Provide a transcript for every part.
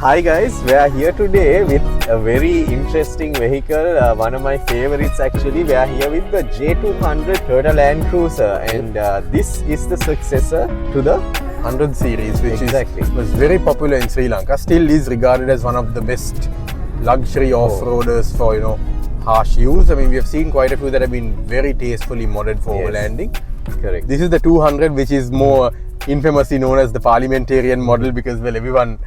Hi guys, we are here today with a very interesting vehicle, one of my favorites actually. We are here with the J200 Toyota Landcruiser, and this is the successor to the 100 series, which was very popular in Sri Lanka, still is regarded as one of the best luxury off-roaders for harsh use. I mean, we have seen quite a few that have been very tastefully modded for overlanding. Correct. This is the 200, which is more infamously known as the parliamentarian model because, well, everyone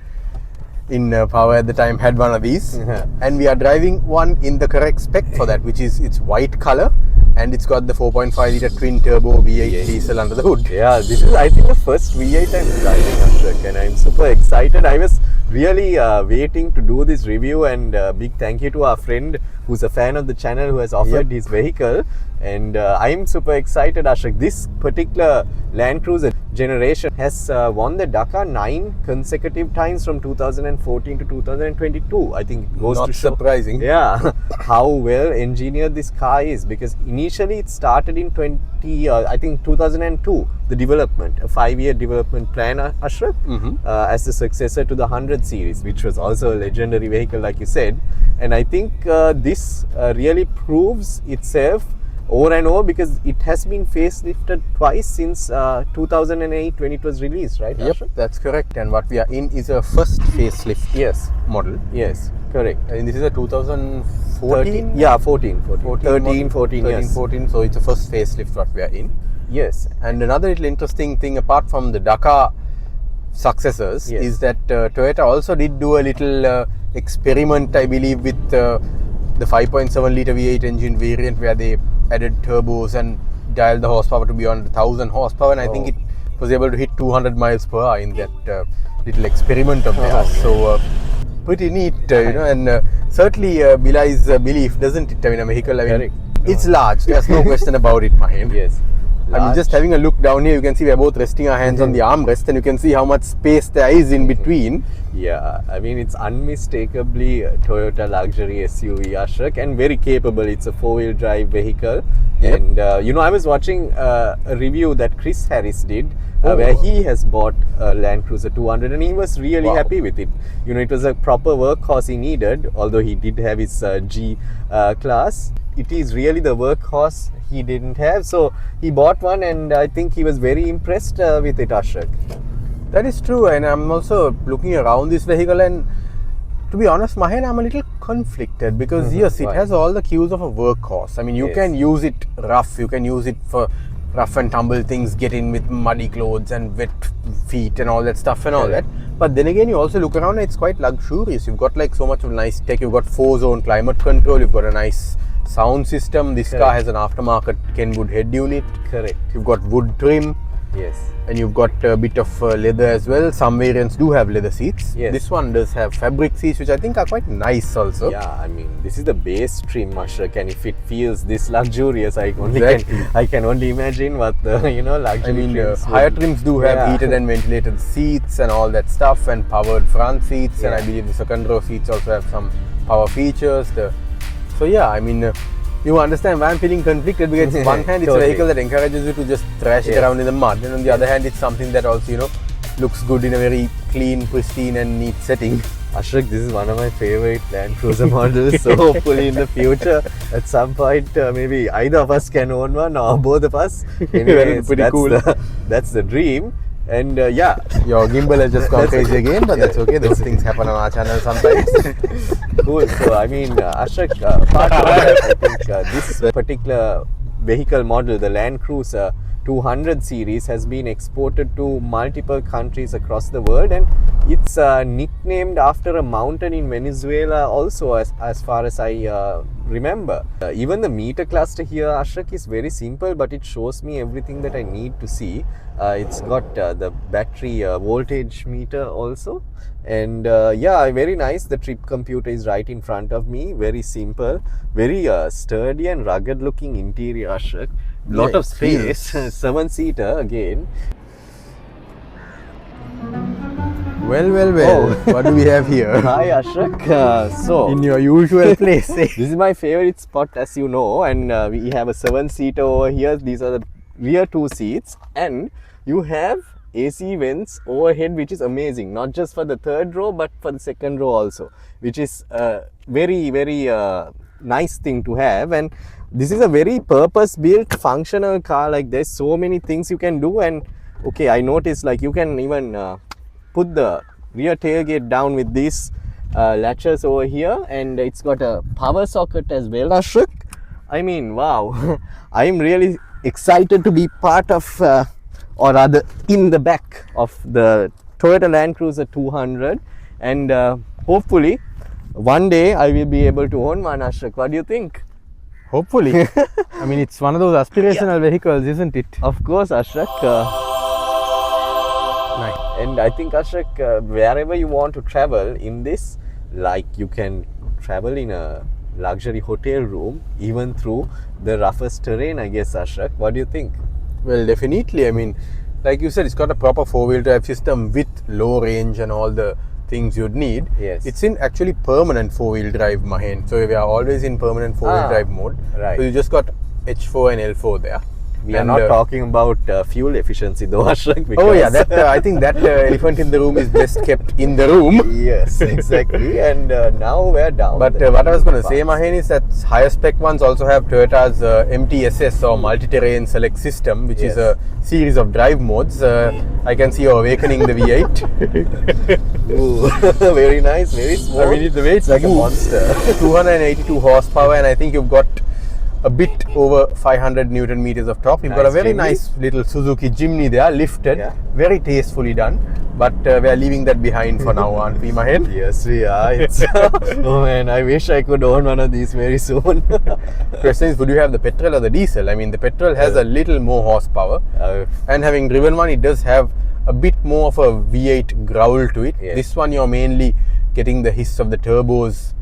in power at the time had one of these. And we are driving one in the correct spec for that, which is it's white color and it's got the 4.5 litre twin turbo V8 diesel under the hood. Yeah, this is I think the first V8 I'm driving, Ashok, and I'm super excited. I was really waiting to do this review, and big thank you to our friend who's a fan of the channel who has offered his vehicle, and I'm super excited, Ashok. This particular Landcruiser generation has won the Dakar 9 consecutive times from 2014 to 2022. I think it goes Not to show, surprising. yeah, how well engineered this car is, because initially it started in 2002, the development, a 5-year development plan, Ashraf, as the successor to the 100 series, which was also a legendary vehicle, like you said. And I think this really proves itself over and over, because it has been facelifted twice since 2008 when it was released, right? Yep, Ashraf? that's correct. And what we are in is a first facelift model. Yes, correct. And this is a 2014? Yeah, 14. 14 years. 14, so it's a first facelift what we are in. Yes. And another little interesting thing apart from the Dakar successors is that Toyota also did do a little experiment, I believe, with the 5.7 litre V8 engine variant, where they added turbos and dialed the horsepower to beyond 1000 horsepower, and I think it was able to hit 200 miles per hour in that little experiment of theirs. So pretty neat, and certainly belies belief, doesn't it? I mean, a vehicle, it's large, there's no question about it, Mahen. Yes. I mean, just having a look down here, you can see we're both resting our hands on the armrest, and you can see how much space there is in between. Yeah, I mean, it's unmistakably a Toyota luxury SUV, Ashok, and very capable. It's a 4-wheel drive vehicle. And, I was watching a review that Chris Harris did, where he has bought a Landcruiser 200, and he was really happy with it. It was a proper workhorse he needed, although he did have his G class. It is really the workhorse he didn't have, so he bought one, and I think he was very impressed with it, Ashok. That is true, and I'm also looking around this vehicle, and to be honest, Mahen, I'm a little conflicted because yes, it has all the cues of a workhorse. I mean, you can use it rough, you can use it for rough and tumble things, get in with muddy clothes and wet feet and all that stuff and all that. But then again, you also look around and it's quite luxurious. You've got like so much of nice tech. You've got 4-zone climate control, you've got a nice sound system. This car has an aftermarket Kenwood head unit. Correct. You've got wood trim. Yes. And you've got a bit of leather as well. Some variants do have leather seats. Yes. This one does have fabric seats, which I think are quite nice also. Yeah, I mean, this is the base trim, Ashok, and if it feels this luxurious, I can only imagine what the luxury trims higher trims do have heated and ventilated seats and all that stuff, and powered front seats, and I believe the second row seats also have some power features. So yeah, I mean, you understand why I'm feeling conflicted, because on one hand it's a vehicle that encourages you to just thrash it around in the mud, and on the other hand it's something that also looks good in a very clean, pristine and neat setting. Ashok, this is one of my favorite Landcruiser models, so hopefully in the future at some point maybe either of us can own one, or both of us. Anyway, pretty cool. That's the dream. And your gimbal has just gone crazy again, but that's okay. Those things happen on our channel sometimes. Cool. So I mean, Ashok, apart from that, I think this particular vehicle model, the Landcruiser 200 series, has been exported to multiple countries across the world, and it's nicknamed after a mountain in Venezuela also, as far as I remember. Even the meter cluster here, Ashok, is very simple, but it shows me everything that I need to see. It's got the battery voltage meter also, and very nice. The trip computer is right in front of me. Very simple, very sturdy and rugged looking interior, Ashok. Lot of space. 7-seater again. Well, what do we have here? Hi Ashok. So in your usual place. This is my favorite spot, as you know, and we have a 7-seater over here. These are the rear 2 seats, and you have AC vents overhead, which is amazing. Not just for the third row, but for the second row also, which is a very, very nice thing to have. And this is a very purpose-built, functional car. Like there's so many things you can do. And okay, I noticed like you can even put the rear tailgate down with these latches over here, and it's got a power socket as well, Ashok. I mean, wow. I'm really excited to be part of or rather in the back of the Toyota Landcruiser 200, and hopefully one day I will be able to own one, Ashok. What do you think? Hopefully. I mean, it's one of those aspirational vehicles, isn't it? Of course, Ashok. Nice. And I think, Ashok, wherever you want to travel in this, like you can travel in a luxury hotel room, even through the roughest terrain, I guess, Ashok. What do you think? Well, definitely. I mean, like you said, it's got a proper four-wheel drive system with low range and all the things you'd need. Yes. It's in actually permanent four-wheel drive, Mahen. So we are always in permanent four-wheel drive mode. Right. So you just got H4 and L4 there. We are not talking about fuel efficiency though, Ashok. Oh yeah, that I think that elephant in the room is best kept in the room. Yes, exactly. And now we're down. But what I was going to say, Mahen, is that higher spec ones also have Toyota's MTSS or multi-terrain select system, which is a series of drive modes. I can see you're awakening the V8. Ooh, very nice, very small. I mean, the way it's like a monster. 282 horsepower, and I think you've got a bit over 500 Newton meters of torque. You've got a very nice little Suzuki Jimny there, lifted, very tastefully done. But we are leaving that behind for now, aren't we, Mahen? Yes, we are. It's oh man, I wish I could own one of these very soon. Question is, would you have the petrol or the diesel? I mean, the petrol has a little more horsepower, and having driven one, it does have a bit more of a V8 growl to it. This one, you're mainly getting the hiss of the turbos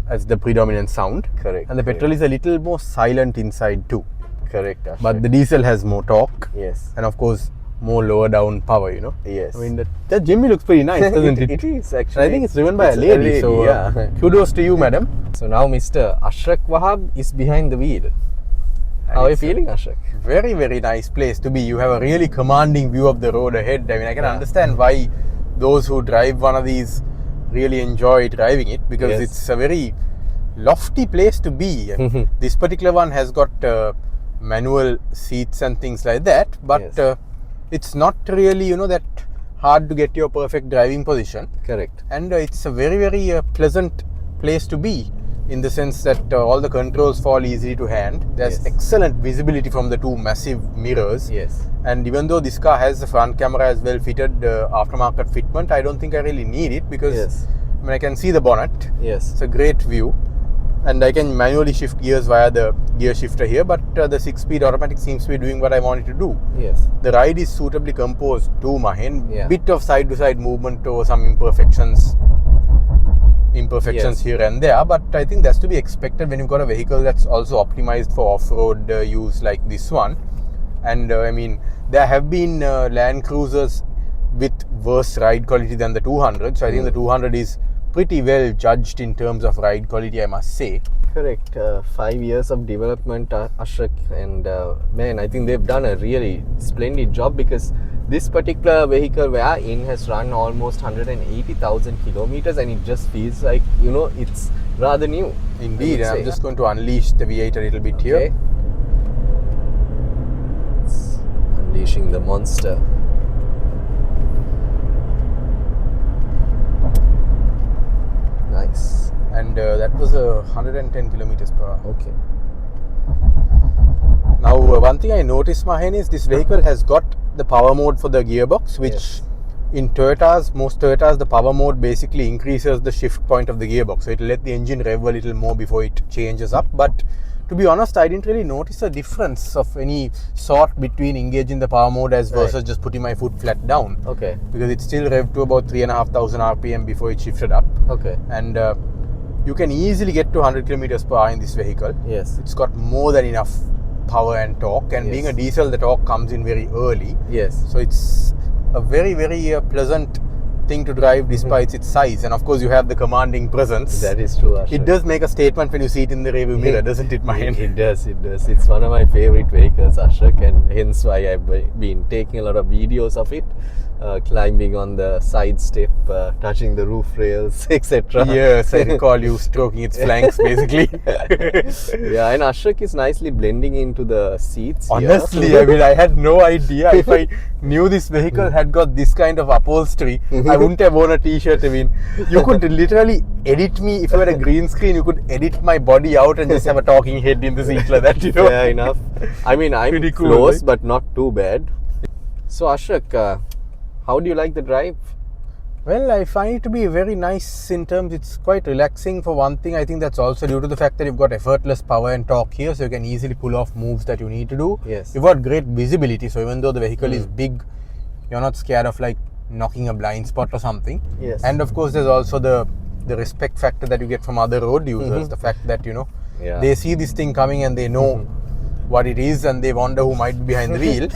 as the predominant sound. Correct. And the petrol is a little more silent inside too. Correct, Ashok. But the diesel has more torque. Yes. And of course, more lower down power, you know. Yes. I mean, that Jimny looks pretty nice, doesn't it? It is actually. And I think it's driven by a lady, so kudos to you, madam. So now Mr. Ashok Wahab is behind the wheel. How are you feeling, Ashok? Very, very nice place to be. You have a really commanding view of the road ahead. I mean, I can understand why those who drive one of these really enjoy driving it, because it's a very lofty place to be. And this particular one has got manual seats and things like that, but it's not really, you know, that hard to get your perfect driving position. Correct. And it's a very, very pleasant place to be, in the sense that all the controls fall easily to hand. There's excellent visibility from the two massive mirrors. Yes. And even though this car has the front camera as well fitted aftermarket fitment, I don't think I really need it, because I mean, I can see the bonnet. Yes. It's a great view. And I can manually shift gears via the gear shifter here, but the 6-speed automatic seems to be doing what I want it to do. Yes. The ride is suitably composed too, Mahen. Yeah. Bit of side-to-side movement or some imperfections here and there, but I think that's to be expected when you've got a vehicle that's also optimized for off-road use like this one. And I mean, there have been Landcruisers with worse ride quality than the 200, so I think the 200 is pretty well judged in terms of ride quality, I must say. Correct. 5 years of development, Ashok, and man, I think they've done a really splendid job, because this particular vehicle we are in has run almost 180,000 kilometers, and it just feels like, you know, it's rather new. Indeed. I'm just going to unleash the V8 a little bit here. It's unleashing the monster. Nice. And that was 110 kilometers per hour. Okay. Now, one thing I noticed, Mahen, is this vehicle has got the power mode for the gearbox, which in most Toyotas, the power mode basically increases the shift point of the gearbox. So it will let the engine rev a little more before it changes up. But to be honest, I didn't really notice a difference of any sort between engaging the power mode versus just putting my foot flat down. Okay. Because it still revved to about 3,500 RPM before it shifted up. Okay. And you can easily get to 100 kilometers per hour in this vehicle. Yes. It's got more than enough power and torque, and being a diesel, the torque comes in very early. Yes. So it's a very, very pleasant thing to drive despite its size. And of course, you have the commanding presence. That is true, Ashok. It does make a statement when you see it in the rearview mirror, doesn't it, Mahen? It does. It's one of my favorite vehicles, Ashok, and hence why I've been taking a lot of videos of it. climbing on the side step, touching the roof rails, etc. Yes, I recall you stroking its flanks basically. Yeah, and Ashrak is nicely blending into the seats. Honestly, here. I mean, I had no idea. If I knew this vehicle had got this kind of upholstery, I wouldn't have worn a t-shirt. I mean, you could literally edit me. If you had a green screen, you could edit my body out and just have a talking head in the seat like that, you know. Fair enough. I mean, I'm Pretty cool, close, right? but not too bad. So Ashrak, how do you like the drive? Well, I find it to be very nice in terms, it's quite relaxing for one thing. I think that's also due to the fact that you've got effortless power and torque here, so you can easily pull off moves that you need to do. Yes. You've got great visibility, so even though the vehicle is big, you're not scared of like knocking a blind spot or something. Yes. And of course, there's also the respect factor that you get from other road users. The fact that, you know, they see this thing coming and they know what it is and they wonder who might be behind the wheel.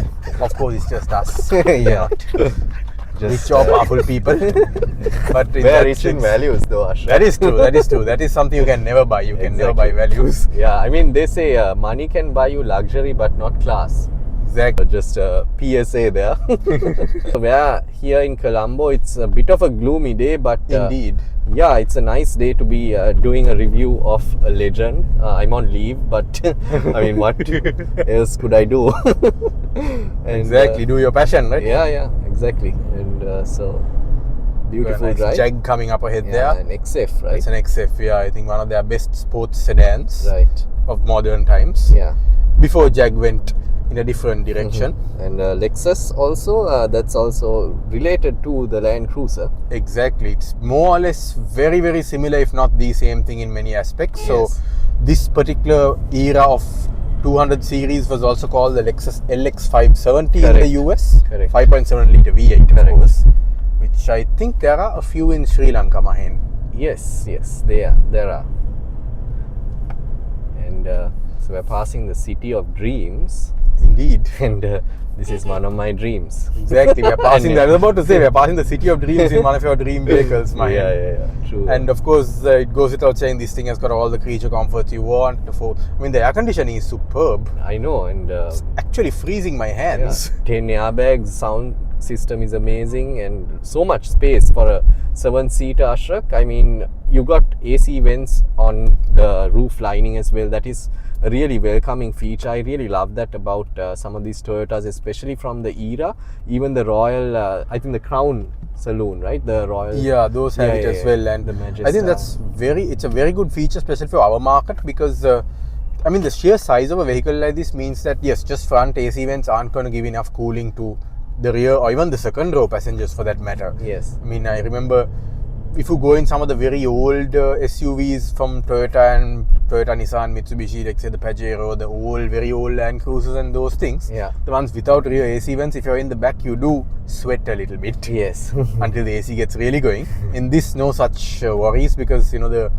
Of course, it's just us. Yeah. Rich or powerful people. But in We're that rich in sense- values though, Ashrak. That is true. That is true. That is something you can never buy. You can never buy Exactly. values. Yeah, I mean, they say money can buy you luxury but not class. Exactly. Just a PSA there. We're here in Colombo. It's a bit of a gloomy day, but Indeed. yeah, it's a nice day to be doing a review of a legend. I'm on leave, but I mean, what else could I do? And, Exactly. Do your passion, right? yeah, exactly. And so beautiful Nice drive. Jag coming up ahead Yeah, there. an XF, right? It's an XF. Yeah, I think one of their best sports sedans Right. of modern times. Yeah. Before Jag went in a different direction. And Lexus also, that's also related to the Landcruiser. Exactly. It's more or less very, very similar, if not the same thing in many aspects. So Yes. this particular era of 200 series was also called the Lexus LX 570 in Correct. the US. Correct. 5.7 litre V8, Correct. of course. Which I think there are a few in Sri Lanka, Mahen. Yes, there are. And so we're passing the city of dreams, Indeed. and this is one of my dreams. Exactly. We are passing. And, I was about to say we are passing the city of dreams in one of your dream vehicles, Mahen. Yeah, true. And of course, it goes without saying, this thing has got all the creature comforts you want. I mean, the air conditioning is superb. I know, and Actually freezing my hands. 10 airbags, sound system is amazing, and so much space for a 7-seater Ashrak. I mean, you got AC vents on the roof lining as well. That is a really welcoming feature. I really love that about some of these Toyotas, especially from the era. Even the Royal, I think the Crown Saloon, right? The Royal. Yeah, those have it as well, and the Majesta. I think it's a very good feature, especially for our market, because I mean, the sheer size of a vehicle like this means that yes, just front AC vents aren't going to give enough cooling to the rear or even the second row passengers for that matter. Yes. I mean, I remember if you go in some of the very old SUVs from Toyota and Toyota, Nissan, Mitsubishi, like say the Pajero, the old, very old Landcruisers and those things, Yeah. the ones without rear AC vents, if you're in the back, you do sweat a little bit. Yes. Until the AC gets really going. In this, no such worries, because you know the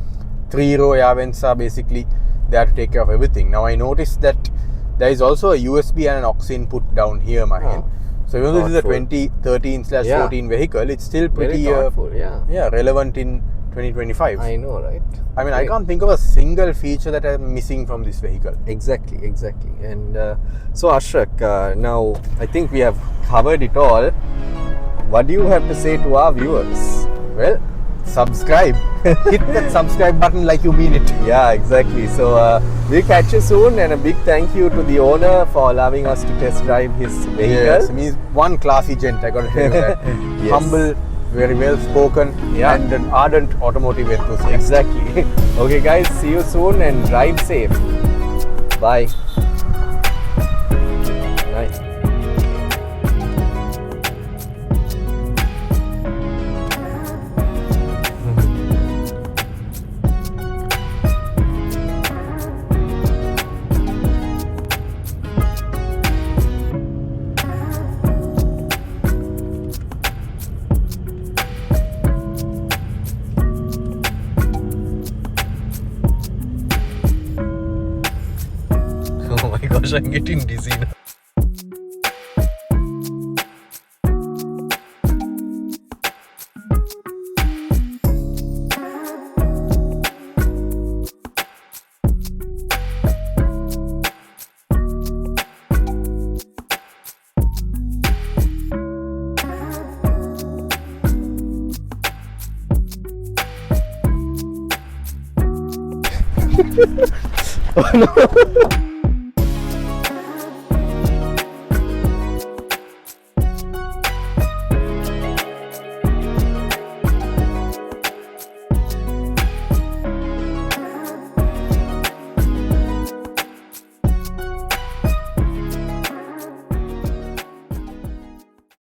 3-row air vents are basically there to take care of everything. Now I noticed that there is also a USB and an aux input down here, Mahen. Oh, so even though this is a thoughtful. 2013/14 vehicle, it's still pretty Very thoughtful, yeah. relevant in 2025. I know, right? I mean, I Great. can't think of a single feature that I'm missing from this vehicle. Exactly. And so Ashrak, now I think we have covered it all. What do you have to say to our viewers? Well, subscribe. Hit that subscribe button like you mean it. Yeah, exactly. So we'll catch you soon, and a big thank you to the owner for allowing us to test drive his vehicle. Yes, I mean, he's one classy gent, I got to tell you that. Yes. Humble, very well spoken, Yeah. and an ardent automotive enthusiast. Exactly. Okay, guys, see you soon and drive safe. Bye. Nice. Oh my gosh, I'm getting dizzy now. Oh no.